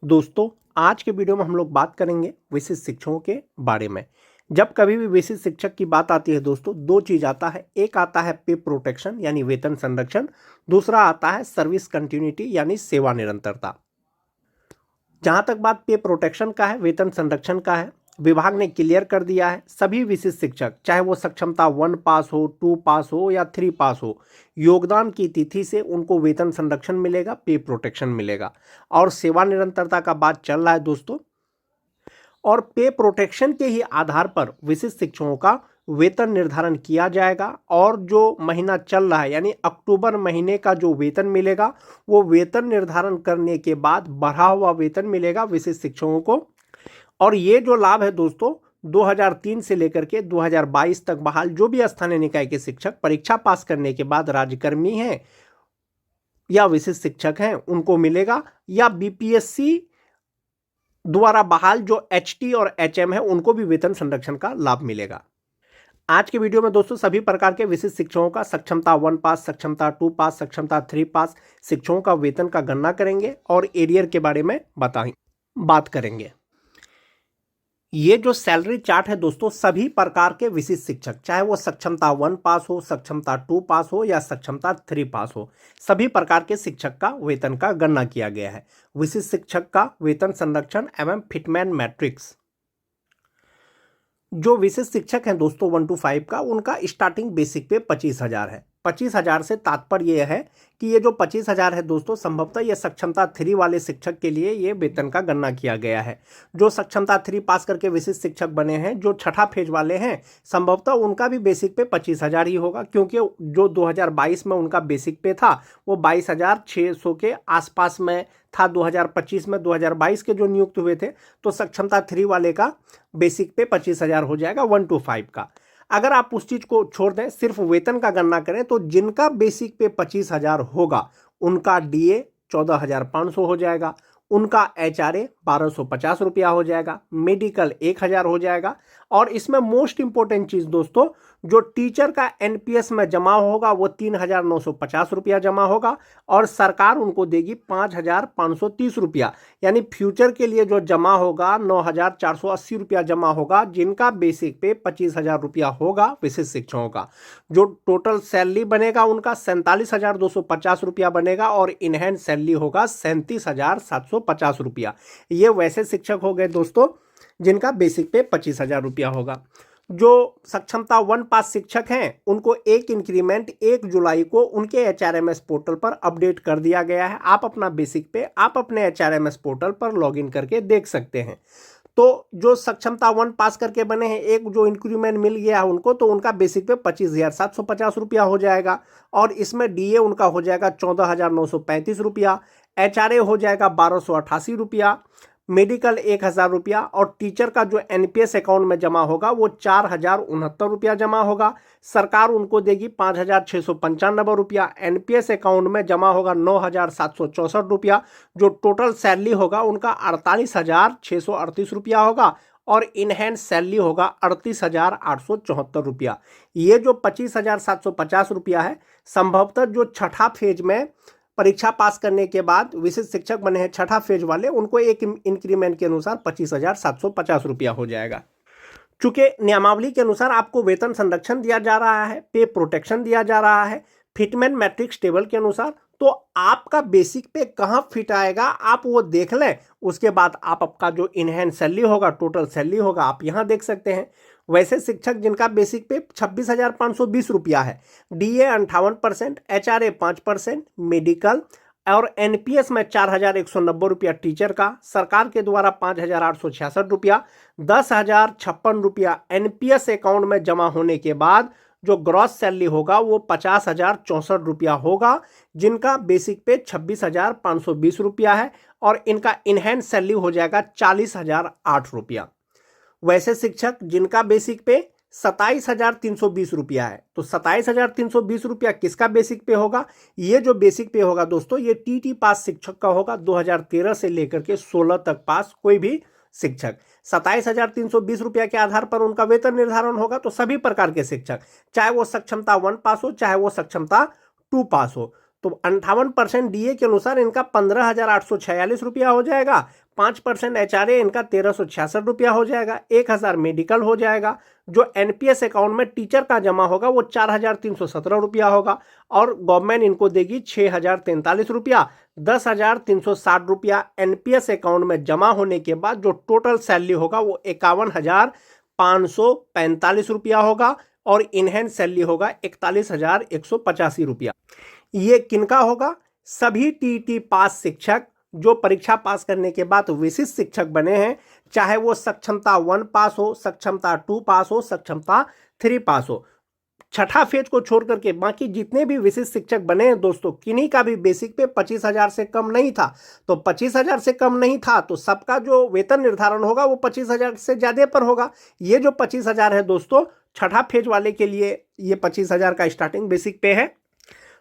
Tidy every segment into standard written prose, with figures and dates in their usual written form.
दोस्तों, आज के वीडियो में हम लोग बात करेंगे विशिष्ट शिक्षकों के बारे में। जब कभी भी विशिष्ट शिक्षक की बात आती है दोस्तों, दो चीज आता है। एक आता है पे प्रोटेक्शन यानी वेतन संरक्षण, दूसरा आता है सर्विस कंटिन्यूटी यानी सेवा निरंतरता। जहां तक बात पे प्रोटेक्शन का है, वेतन संरक्षण का है, विभाग ने क्लियर कर दिया है सभी विशिष्ट शिक्षक, चाहे वो सक्षमता 1 पास हो, 2 पास हो या 3 पास हो, योगदान की तिथि से उनको वेतन संरक्षण मिलेगा, पे प्रोटेक्शन मिलेगा। और सेवा निरंतरता का बात चल रहा है दोस्तों, और पे प्रोटेक्शन के ही आधार पर विशिष्ट शिक्षकों का वेतन निर्धारण किया जाएगा। और जो महीना चल रहा है यानी अक्टूबर महीने का जो वेतन मिलेगा, वो वेतन निर्धारण करने के बाद बढ़ा हुआ वेतन मिलेगा विशिष्ट शिक्षकों को। और ये जो लाभ है दोस्तों, 2003 से लेकर के 2022 तक बहाल जो भी स्थानीय निकाय के शिक्षक परीक्षा पास करने के बाद राज्यकर्मी हैं या विशिष्ट शिक्षक हैं उनको मिलेगा, या बीपीएससी द्वारा बहाल जो एचटी और एचएम है उनको भी वेतन संरक्षण का लाभ मिलेगा। आज के वीडियो में दोस्तों सभी प्रकार के विशिष्ट शिक्षकों का सक्षमता 1 पास, सक्षमता 2 पास, सक्षमता 3 पास शिक्षकों का वेतन का गणना करेंगे और एरियर के बारे में बात करेंगे। ये जो सैलरी चार्ट है दोस्तों, सभी प्रकार के विशिष्ट शिक्षक, चाहे वो सक्षमता 1 पास हो, सक्षमता 2 पास हो या सक्षमता 3 पास हो, सभी प्रकार के शिक्षक का वेतन का गणना किया गया है। विशिष्ट शिक्षक का वेतन संरक्षण एवं फिटमैन मैट्रिक्स। जो विशिष्ट शिक्षक हैं दोस्तों 1 to 5 का, उनका स्टार्टिंग बेसिक पे 25,000 है। 25,000 से तात्पर्य यह है कि ये जो 25,000 है दोस्तों, संभवतः ये सक्षमता 3 वाले शिक्षक के लिए ये वेतन का गणना किया गया है। जो सक्षमता 3 पास करके विशिष्ट शिक्षक बने हैं, जो छठा फेज वाले हैं, संभवतः उनका भी बेसिक पे 25,000 ही होगा, क्योंकि जो 2022 में उनका बेसिक पे था वो 22,600 के आसपास में था। 2025 में 2022 के जो नियुक्त हुए थे, तो सक्षमता 3 वाले का बेसिक पे 25,000 हो जाएगा 1 to 5 का। अगर आप उस चीज को छोड़ दें, सिर्फ वेतन का गणना करें, तो जिनका बेसिक पे 25,000 होगा उनका डीए 14,500 हो जाएगा, उनका एचआरए 1,250 रुपया हो जाएगा, मेडिकल 1,000 हो जाएगा। और इसमें मोस्ट इंपॉर्टेंट चीज दोस्तों, जो टीचर का एनपीएस में जमा होगा वो 3,950 रुपया जमा होगा, और सरकार उनको देगी 5,530 रुपया, यानी फ्यूचर के लिए जो जमा होगा 9,480 रुपया जमा होगा, जिनका बेसिक पे 25,000 रुपया होगा विशिष्ट शिक्षकों का। जो टोटल सैलरी बनेगा उनका 47,250 रुपया बनेगा, और इनहैंड सैलरी होगा 37,750 रुपया। ये वैसे शिक्षक हो गए दोस्तों जिनका बेसिक पे 25,000 रुपया होगा। जो सक्षमता 1 पास शिक्षक हैं उनको एक इंक्रीमेंट 1 जुलाई को उनके एचआरएमएस पोर्टल पर अपडेट कर दिया गया है। आप अपना बेसिक पे आप अपने एचआरएमएस पोर्टल पर लॉगिन करके देख सकते हैं। तो जो सक्षमता 1 पास करके बने हैं, एक जो इंक्रीमेंट मिल गया है उनको, तो उनका बेसिक पे 25,750 रुपया हो जाएगा, और इसमें डीए उनका हो जाएगा 14,935 रुपया, एचआरए हो जाएगा 1,288 रुपया, मेडिकल 1,000 रुपया, और टीचर का जो एनपीएस अकाउंट में जमा होगा वो 4,069 रुपया जमा होगा। सरकार उनको देगी 5,695 रुपया, एनपीएस अकाउंट में जमा होगा 9,764 रुपया। जो टोटल सैलरी होगा उनका 48,638 रुपया होगा, और इनहैंड सैलरी होगा 38,874 रुपया। ये जो 25,750 रुपया है, संभवतः जो छठा फेज में परीक्षा पास करने के बाद विशिष्ट शिक्षक बने हैं छठा फेज वाले, उनको एक इंक्रीमेंट के अनुसार 25,750 रुपया हो जाएगा। चूंकि नियमावली के अनुसार आपको वेतन संरक्षण दिया जा रहा है, पे प्रोटेक्शन दिया जा रहा है फिटमैन मैट्रिक्स टेबल के अनुसार, तो आपका बेसिक पे कहाँ फिट आएगा आप वो देख लें। उसके बाद आपका जो इनहैंड सैलरी होगा, टोटल सैलरी होगा, आप यहाँ देख सकते हैं। वैसे शिक्षक जिनका बेसिक पे 26,520 रुपया है, डीए 58%, एचआरए 5%, मेडिकल और एनपीएस में 4,190 रुपया टीचर का, सरकार के द्वारा 5,866 रुपया, 10,056 रुपया एनपीएस अकाउंट में जमा होने के बाद जो ग्रॉस सैलरी होगा वो 50,064 रुपया होगा, जिनका बेसिक पे 26,520 रुपया है, और इनका इनहैंड सैलरी हो जाएगा 40,008 रुपया। वैसे शिक्षक जिनका बेसिक पे 27,320 रुपया है, तो 27,320 रुपया किसका बेसिक पे होगा? ये जो बेसिक पे होगा दोस्तों, ये टीटी पास शिक्षक का होगा, 2013 से लेकर के 16 तक पास कोई भी शिक्षक। 27,320 रुपया के आधार पर उनका वेतन निर्धारण होगा। तो सभी प्रकार के शिक्षक, चाहे वो सक्षमता 1 पास हो, चाहे वो सक्षमता 2 पास हो, तो 58% डीए के अनुसार इनका 15,846 रुपया हो जाएगा। 5% एचआरए इनका 1,366 रुपया हो जाएगा। 1,000 मेडिकल हो जाएगा। जो एनपीएस अकाउंट में टीचर का जमा होगा वो 4,317 रुपया होगा और गवर्नमेंट इनको देगी 6,043 रुपया। 10,360 रुपया एनपीएस अकाउंट में जमा होने के बाद जो टोटल सैलरी होगा वो 51,545 रुपया होगा और इनहैंड सैलरी होगा 41,185 रुपया। ये किनका होगा? सभी टीईटी पास शिक्षक जो परीक्षा पास करने के बाद विशिष्ट शिक्षक बने हैं, चाहे वो सक्षमता 1 पास हो, सक्षमता 2 पास हो, सक्षमता 3 पास हो। छठा फेज को छोड़ करके बाकी जितने भी विशिष्ट शिक्षक बने हैं दोस्तों, किन्हीं का भी बेसिक पे 25,000 से कम नहीं था। तो 25,000 से कम नहीं था तो सबका जो वेतन निर्धारण होगा वो 25,000 से ज्यादा पर होगा। ये जो 25,000 है दोस्तों, छठा फेज वाले के लिए ये 25,000 का स्टार्टिंग बेसिक पे है।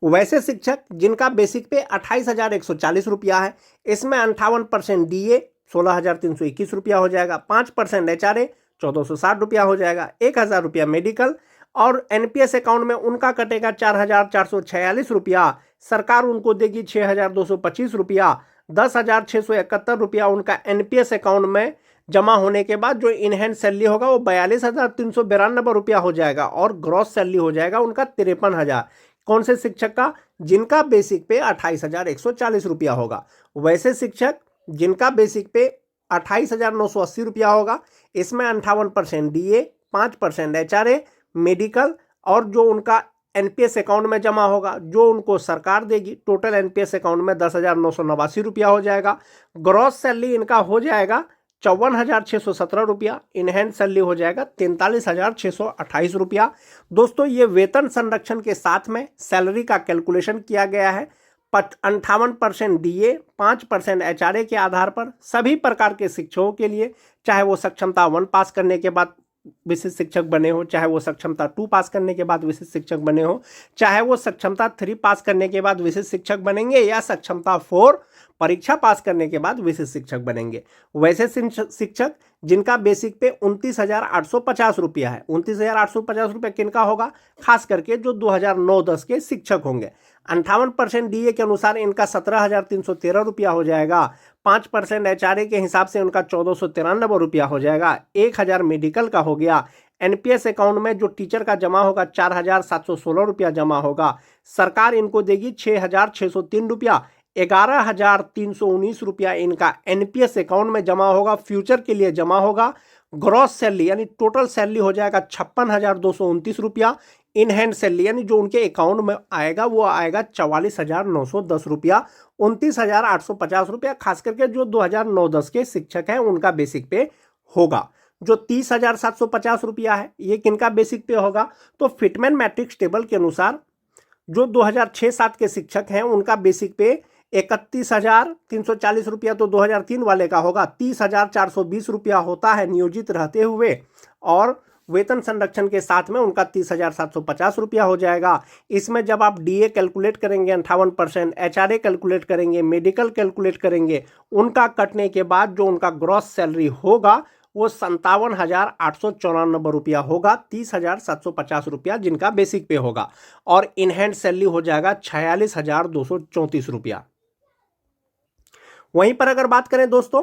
वैसे शिक्षक जिनका बेसिक पे 28,140 रुपया है, इसमें 58% डीए 16,321 रुपया हो जाएगा। 5% एचआरए 1,460 रुपया हो जाएगा। 1,000 रुपया मेडिकल और एनपीएस अकाउंट में उनका कटेगा 4,446 रुपया। सरकार उनको देगी 6,225 रुपया। 10,671 रुपया उनका एनपीएस अकाउंट में जमा होने के बाद जो इनहैंड सैलरी होगा वो 42,392 रुपया हो जाएगा और ग्रॉस सैलरी हो जाएगा उनका 53,000। कौन से शिक्षक का? जिनका बेसिक पे 28,140 रुपया होगा। वैसे शिक्षक जिनका बेसिक पे 28,980 रुपया होगा, इसमें 58% डीए, 5% एचआरए, मेडिकल और जो उनका एनपीएस अकाउंट में जमा होगा जो उनको सरकार देगी। टोटल एनपीएस अकाउंट में 10,989 रुपया हो जाएगा। ग्रॉस सैलरी इनका हो जाएगा 54,617 रुपया। इनहैंड सैलरी हो जाएगा 43,628 रुपया। दोस्तों ये वेतन संरक्षण के साथ में सैलरी का कैलकुलेशन किया गया है। 58% डीए, 5% एचआरए के आधार पर सभी प्रकार के शिक्षकों के लिए, चाहे वो सक्षमता 1 पास करने के बाद विशिष्ट शिक्षक बने हो, चाहे वो सक्षमता 2 पास करने के बाद विशिष्ट शिक्षक बने हो, चाहे वो सक्षमता 3 पास करने के बाद विशिष्ट शिक्षक बनेंगे या सक्षमता 4 परीक्षा पास करने के बाद विशिष्ट शिक्षक बनेंगे। वैसे शिक्षक जिनका बेसिक पे 29,850 रुपया है, 29,850 रुपया किनका होगा? खास करके जो 2009-10 के शिक्षक होंगे। 58% डीए के अनुसार इनका 17,313 रुपया हो जाएगा। 5% एचआरए के हिसाब से उनका 1,493 रुपया हो जाएगा। 1,000 मेडिकल का हो गया। एनपीएस अकाउंट में जो टीचर का जमा होगा 4,716 रुपया जमा होगा। सरकार इनको देगी 6,603 रुपया। 11,319 रुपया इनका एनपीएस अकाउंट में जमा होगा, फ्यूचर के लिए जमा होगा। ग्रॉस सैलरी यानी टोटल सैलरी हो जाएगा 56,229 रुपया। इन हैंड सैलरी यानी जो उनके अकाउंट में आएगा वो आएगा 44,910 रुपया। 29,850 रुपया खास करके जो 2009-10 के शिक्षक हैं उनका बेसिक पे होगा। जो 30,750 रुपया है ये किनका बेसिक पे होगा? तो फिटमैन मैट्रिक्स टेबल के अनुसार जो 2006-7 के शिक्षक हैं उनका बेसिक पे 31,340 रुपया तो 2003 वाले का होगा। 30,420 रुपया होता है नियोजित रहते हुए और वेतन संरक्षण के साथ में उनका 30,750 रुपया हो जाएगा। इसमें जब आप डीए कैलकुलेट करेंगे 58%, एचआरए कैलकुलेट करेंगे, मेडिकल कैलकुलेट करेंगे, उनका कटने के बाद जो उनका ग्रॉस सैलरी होगा वो 57,894 रुपया होगा। 30,750 रुपया जिनका बेसिक पे होगा और इनहैंड सैलरी हो जाएगा 46,234 रुपया। वहीं पर अगर बात करें दोस्तों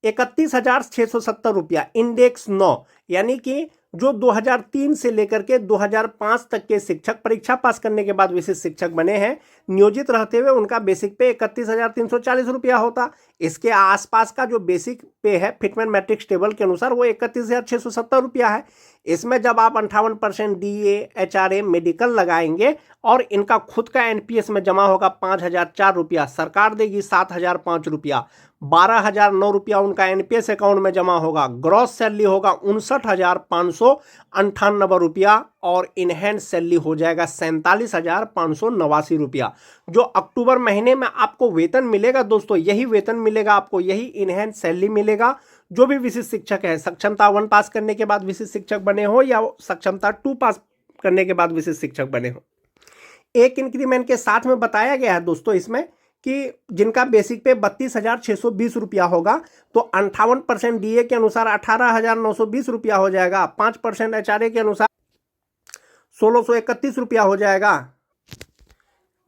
31,670 रुपया इंडेक्स 9 यानी कि जो 2003 से लेकर के 2005 तक के शिक्षक परीक्षा पास करने के बाद विशिष्ट शिक्षक बने हैं नियोजित रहते हुए उनका बेसिक पे 31,340 रुपया होता। इसके आसपास का जो बेसिक पे है फिटमैन मैट्रिक्स टेबल के अनुसार वो 31,670 रुपया है। इसमें जब आप 58% डीए, एचआरए, मेडिकल लगाएंगे और इनका खुद का एनपीएस में जमा होगा 5,004 रुपया, सरकार देगी 7,005 रुपया, 12,009 रुपया उनका एनपीएस अकाउंट में जमा होगा। ग्रॉस सैलरी होगा 59,598 रुपया और इनहैंड सैलरी हो जाएगा 47,589 रुपया। जो अक्टूबर महीने में आपको वेतन मिलेगा दोस्तों, यही वेतन मिलेगा आपको, यही इनहैंड सैलरी मिलेगा। जो भी विशिष्ट शिक्षक है, सक्षमता 1 पास करने के बाद विशिष्ट शिक्षक बने हो या सक्षमता 2 पास करने के बाद विशिष्ट शिक्षक बने हो, एक इंक्रीमेंट के साथ में बताया गया है दोस्तों इसमें कि जिनका बेसिक पे 32,620 रुपया होगा तो 58% डीए के अनुसार 18,920 रुपया हो जाएगा। 5% एचआरए के अनुसार 1,631 रुपया हो जाएगा।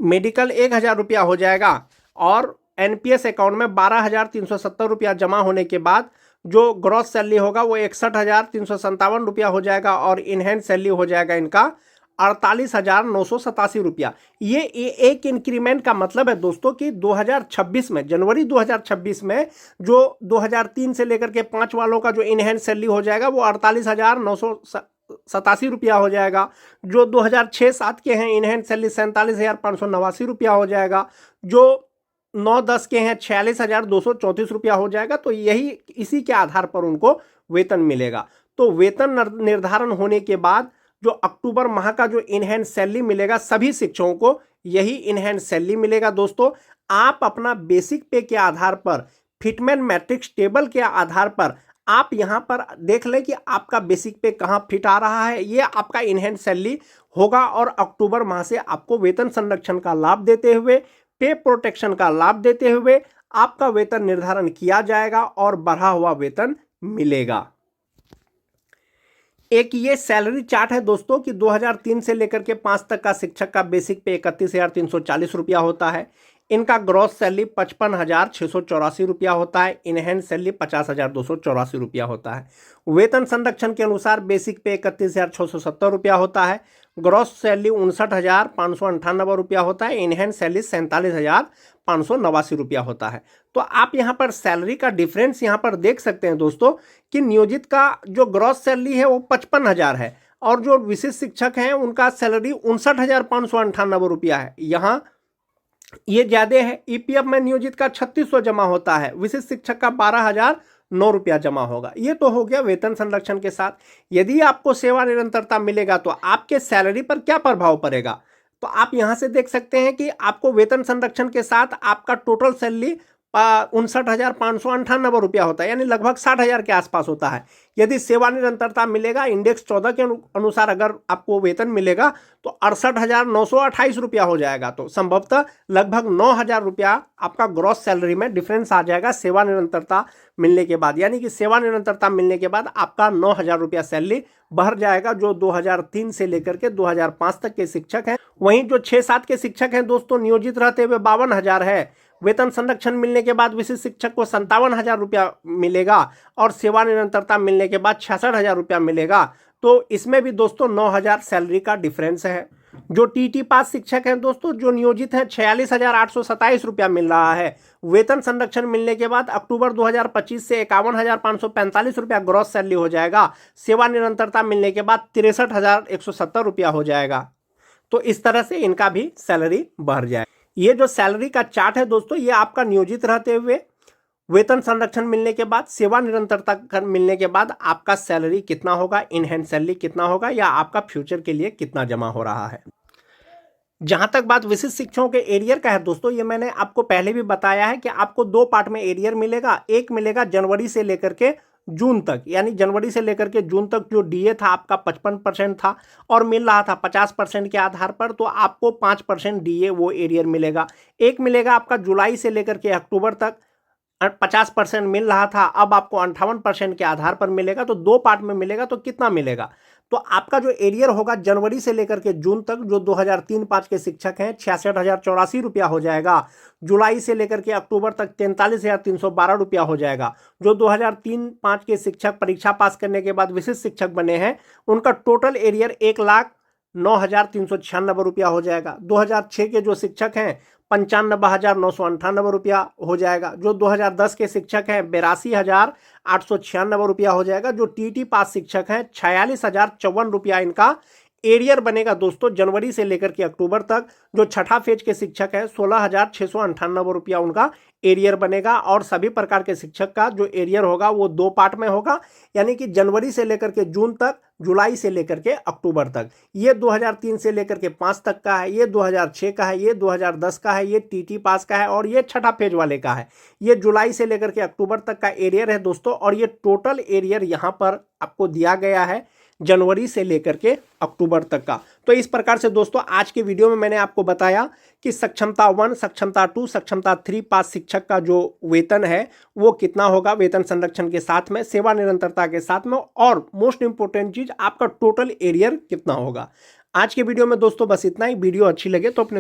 मेडिकल 1,000 रुपया हो जाएगा और एनपीएस अकाउंट में 12,370 रुपया जमा होने के बाद जो ग्रॉस सैलरी होगा वो 61,357 रुपया हो जाएगा और इनहैंड सैलरी हो जाएगा इनका 48,987 रुपया। ये एक इंक्रीमेंट का मतलब है दोस्तों कि 2026 में, जनवरी 2026 में जो 2003 से लेकर के 5 वालों का जो इनहैंड सैलरी हो जाएगा वो 48,987 रुपया हो जाएगा। जो 2006-7 के हैं इनहैंड सैलरी 47,589 रुपया हो जाएगा। जो 9-10 के हैं 46,234 रुपया हो जाएगा। तो यही इसी के आधार पर उनको वेतन मिलेगा। तो वेतन निर्धारण होने के बाद जो अक्टूबर माह का जो इनहैंड सैलरी मिलेगा सभी शिक्षकों को यही इनहैंड सैलरी मिलेगा। दोस्तों आप अपना बेसिक पे के आधार पर, फिटमेन मैट्रिक्स टेबल के आधार पर आप यहां पर देख लें कि आपका बेसिक पे कहां फिट आ रहा है। ये आपका इनहैंड सैलरी होगा और अक्टूबर माह से आपको वेतन संरक्षण का लाभ देते हुए, पे प्रोटेक्शन का लाभ देते हुए आपका वेतन निर्धारण किया जाएगा और बढ़ा हुआ वेतन मिलेगा। एक ये सैलरी चार्ट है दोस्तों कि 2003 से लेकर के 5 तक का शिक्षक का बेसिक पे 31,340 रुपया होता है। इनका ग्रॉस सैलरी 55,684 रुपया होता है। इनहैंड सैलरी 50,284 रुपया होता है। वेतन संरक्षण के अनुसार बेसिक पे 31,670 रुपया होता है। ग्रॉस सैलरी 59,598 रुपया होता है। इनहैंड सैलरी 47,589 रुपया होता है। तो आप यहाँ पर सैलरी का डिफरेंस यहाँ पर देख सकते हैं दोस्तों कि नियोजित का जो ग्रॉस सैलरी है वो 55,000 है और जो विशिष्ट शिक्षक हैं उनका सैलरी 59,598 रुपया है। यहाँ ये ज्यादा है। ईपीएफ में नियोजित का 3600 जमा होता है, विशिष्ट शिक्षक का 12,009 रुपया जमा होगा। ये तो हो गया वेतन संरक्षण के साथ। यदि आपको सेवा निरंतरता मिलेगा तो आपके सैलरी पर क्या प्रभाव पड़ेगा, तो आप यहां से देख सकते हैं कि आपको वेतन संरक्षण के साथ आपका टोटल सैलरी 59,598 रुपया होता है, यानी लगभग 60,000 के आसपास होता है। यदि सेवा निरंतरता मिलेगा, इंडेक्स 14 के अनुसार अगर आपको वेतन मिलेगा तो 68,928 रुपया हो जाएगा। तो संभवतः लगभग 9,000 रुपया आपका ग्रॉस सैलरी में डिफरेंस आ जाएगा सेवा निरंतरता मिलने के बाद। यानी कि सेवा निरंतरता मिलने के बाद आपका 9,000 रुपया सैलरी बढ़ जाएगा। जो 2003 से लेकर के 2005 तक के शिक्षक हैं, वहीं जो 6-7 के शिक्षक हैं दोस्तों नियोजित रहते हुए 52,000 है। वेतन संरक्षण मिलने के बाद विशिष्ट शिक्षक को 57,000 रुपया मिलेगा और सेवा निरंतरता मिलने के बाद 66,000 रुपया मिलेगा। तो इसमें भी दोस्तों 9,000 सैलरी का डिफरेंस है। जो टीटी पास शिक्षक हैं दोस्तों जो नियोजित हैं 46,827 रुपया मिल रहा है। वेतन संरक्षण मिलने के बाद अक्टूबर 2025 से 51,545 रुपया ग्रॉस सैलरी हो जाएगा। सेवा निरंतरता मिलने के बाद 63,170 रुपया हो जाएगा। तो इस तरह से इनका भी सैलरी बढ़ जाए। ये जो सैलरी का चार्ट है दोस्तों ये आपका नियोजित रहते हुए, वेतन संरक्षण मिलने के बाद, सेवा निरंतरता मिलने के बाद आपका सैलरी कितना होगा, इनहैंड सैलरी कितना होगा या आपका फ्यूचर के लिए कितना जमा हो रहा है। जहां तक बात विशिष्ट शिक्षकों के एरियर का है दोस्तों, ये मैंने आपको पहले भी बताया है कि आपको 2 पार्ट में एरियर मिलेगा। एक मिलेगा जनवरी से लेकर के जून तक, यानी जनवरी से लेकर के जून तक जो डीए था आपका 55% था और मिल रहा था 50% के आधार पर, तो आपको 5% डीए वो एरियर मिलेगा। एक मिलेगा आपका जुलाई से लेकर के अक्टूबर तक 50% मिल रहा था, अब आपको 58% के आधार पर मिलेगा। तो 2 पार्ट में मिलेगा। तो कितना मिलेगा, तो आपका जो एरियर होगा जनवरी से लेकर के जून तक जो 2003-5 के शिक्षक हैं 66,084 रुपया हो जाएगा। जुलाई से लेकर के अक्टूबर तक 43,312 रुपया हो जाएगा। जो 2003-5 के शिक्षक परीक्षा पास करने के बाद विशिष्ट शिक्षक बने हैं उनका टोटल एरियर 1,09,396 रुपया हो जाएगा। 2006 के जो शिक्षक हैं 95,998 रुपया हो जाएगा। जो 2010 के शिक्षक हैं 82,896 रुपया हो जाएगा। जो टीटी पास शिक्षक हैं 46,054 रुपया इनका एरियर बनेगा दोस्तों जनवरी से लेकर के अक्टूबर तक। जो छठा फेज के शिक्षक हैं 16,698 रुपया उनका एरियर बनेगा। और सभी प्रकार के शिक्षक का जो एरियर होगा वो 2 पार्ट में होगा, यानी कि जनवरी से लेकर के जून तक, जुलाई से लेकर के अक्टूबर तक। ये 2003 से लेकर के 5 तक का है, ये 2006 का है, ये 2010 का है, ये टीटी पास का है और ये छठा फेज वाले का है। ये जुलाई से लेकर के अक्टूबर तक का एरियर है दोस्तों। और ये टोटल एरियर यहाँ पर आपको दिया गया है जनवरी से लेकर के अक्टूबर तक का। तो इस प्रकार से दोस्तों आज के वीडियो में मैंने आपको बताया कि सक्षमता 1, सक्षमता 2, सक्षमता 3 पास शिक्षक का जो वेतन है वो कितना होगा वेतन संरक्षण के साथ में, सेवा निरंतरता के साथ में, और मोस्ट इंपोर्टेंट चीज आपका टोटल एरियर कितना होगा। आज के वीडियो में दोस्तों बस इतना ही। वीडियो अच्छी लगे तो अपने